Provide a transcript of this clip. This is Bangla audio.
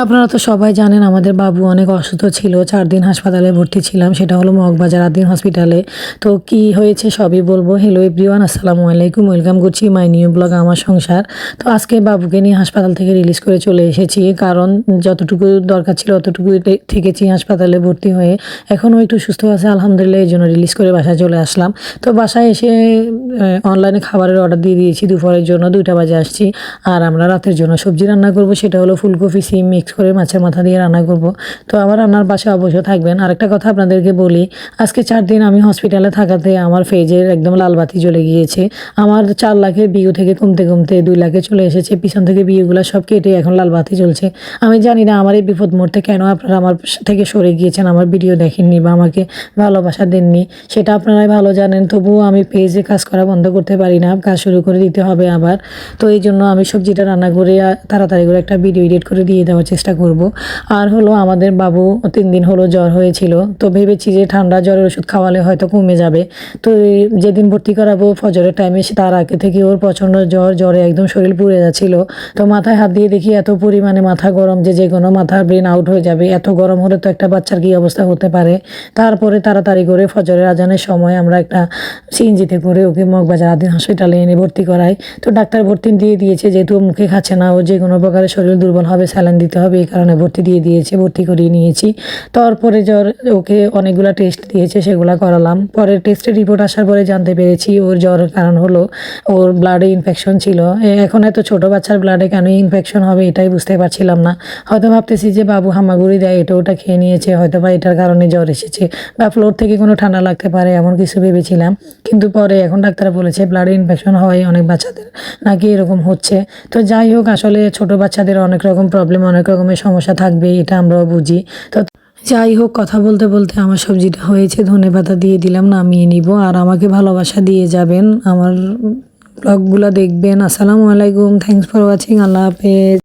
আপনারা তো সবাই জানেন আমাদের বাবু অনেক অসুস্থ ছিল, 4 দিন হাসপাতালে ভর্তি ছিলাম, সেটা হলো মগবাজার আদ্দিন হসপিটালে। তো কি হয়েছে সবই বলবো। হ্যালো এভরিওয়ান, আসসালামু আলাইকুম, ওয়েলকাম করছি মাই নিউ ব্লগ আমার সংসার। তো আজকে বাবুকে নিয়ে হাসপাতাল থেকে রিলিজ করে চলে এসেছি, কারণ যতটুকু দরকার ছিল অতটুকু থেকেছি হাসপাতালে ভর্তি হয়ে। এখনও একটু সুস্থ আছে আলহামদুলিল্লাহ, এই জন্য রিলিজ করে বাসায় চলে আসলাম। তো বাসায় এসে অনলাইনে খাবারের অর্ডার দিয়ে দিয়েছি, দুপুরের জন্য 2টা বাজে আসছি। আর আমরা রাতের জন্য সবজি রান্না করব, সেটা হলো ফুলকপি সিম মিক্স করে মাছের মাথা দিয়ে রান্না করব। তো আমার রান্নার পাশে অবশ্য থাকবেন। আরেকটা কথা আপনাদেরকে বলি, আজকে 4 দিন আমি হসপিটালে থাকাতে আমার ফেজের একদম লাল বাতি জ্বলে গিয়েছে। আমার 4 লাখের ভিউ থেকে কমতে কমতে 2 লাখে চলে এসেছে। পিছন থেকে ভিউগুলো সব কেটে এখন লাল বাতি জ্বলছে। আমি জানি না আমার এই বিপদ মুহূর্তে কেন আপনারা আমার থেকে সরে গিয়েছেন, আমার ভিডিও দেখেননি বা আমাকে ভালোবাসা দেননি, সেটা আপনারাই ভালো জানেন। তবুও আমি পেজে কাজ করা বন্ধ করতে পারি না, কাজ শুরু করে দিতে হবে আবার। তো এই জন্য আমি সবজিটা রান্না করে তাড়াতাড়ি করে একটা ভিডিও এডিট করে দিয়ে দেওয়ার চেষ্টা করব। আর হলো আমাদের বাবু 3 দিন হলো জ্বর হয়েছিল, তো ভেবেছি যে ঠান্ডা জ্বরের ওষুধ খাওয়ালে হয়তো কমে যাবে। তো যেদিন ভর্তি করাবো ফজরের টাইমে তার আগে থেকে ওর প্রচণ্ড জ্বরে একদম শরীর পুড়ে যাচ্ছিল। তো মাথায় হাত দিয়ে দেখি এত পরিমাণে মাথা গরম যে কোনো মাথার ব্রেন আউট হয়ে যাবে। এত গরম হলে তো একটা বাচ্চার কী অবস্থা হতে পারে। তারপরে তাড়াতাড়ি করে ফজরের আজানের সময় আমরা একটা সিএনজিতে করে ওকে মগবাজার আদ্দিন হসপিটালে এনে ভর্তি করাই। তো ডাক্তার ভর্তি দিয়ে দিয়েছে, যেহেতু মুখে খাচ্ছে না, ও যে কোনো প্রকারে শরীর দুর্বল হবে, স্যালাইন দিতে হবে, এই কারণে ভর্তি দিয়ে দিয়েছে, ভর্তি করিয়ে নিয়েছি। তারপরে জ্বর ওকে অনেকগুলো টেস্ট দিয়েছে, সেগুলো করালাম। পরে টেস্টের রিপোর্ট আসার পরে জানতে পেরেছি ওর জ্বরের কারণ হলো ওর ব্লাডে ইনফেকশন ছিল। এখন এত ছোটো বাচ্চার ব্লাডে কেন ইনফেকশন হবে এটাই বুঝতে পারছিলাম না। হয়তো ভাবতেছি যে বাবু হামাগুড়ি দেয়, এটা ওটা খেয়ে নিয়েছে, হয়তো বা এটার কারণে জ্বর এসেছে, বা ফ্লোর থেকে কোনো ঠান্ডা লাগতে পারে, এমন কিছু ভেবেছিলাম। কিন্তু পরে এখন ডাক্তার বলেছে ব্লাডে ইনফেকশন হয় অনেক বাচ্চাদের নাকি এরকম হচ্ছে। তো যাই হোক, আসলে ছোট বাচ্চাদের অনেক রকম প্রবলেম, অনেক রকমের সমস্যা থাকবে, এটা আমরাও বুঝি। তো যাই হোক, কথা বলতে বলতে আমার সবজিটা হয়েছে, ধনেপাতা দিয়ে দিলাম, নামিয়ে নিব। আর আমাকে ভালোবাসা দিয়ে যাবেন, আমার ব্লগগুলো দেখবেন। আসসালামু আলাইকুম, থ্যাংকস ফর ওয়াচিং, আল্লাহ হাফেজ।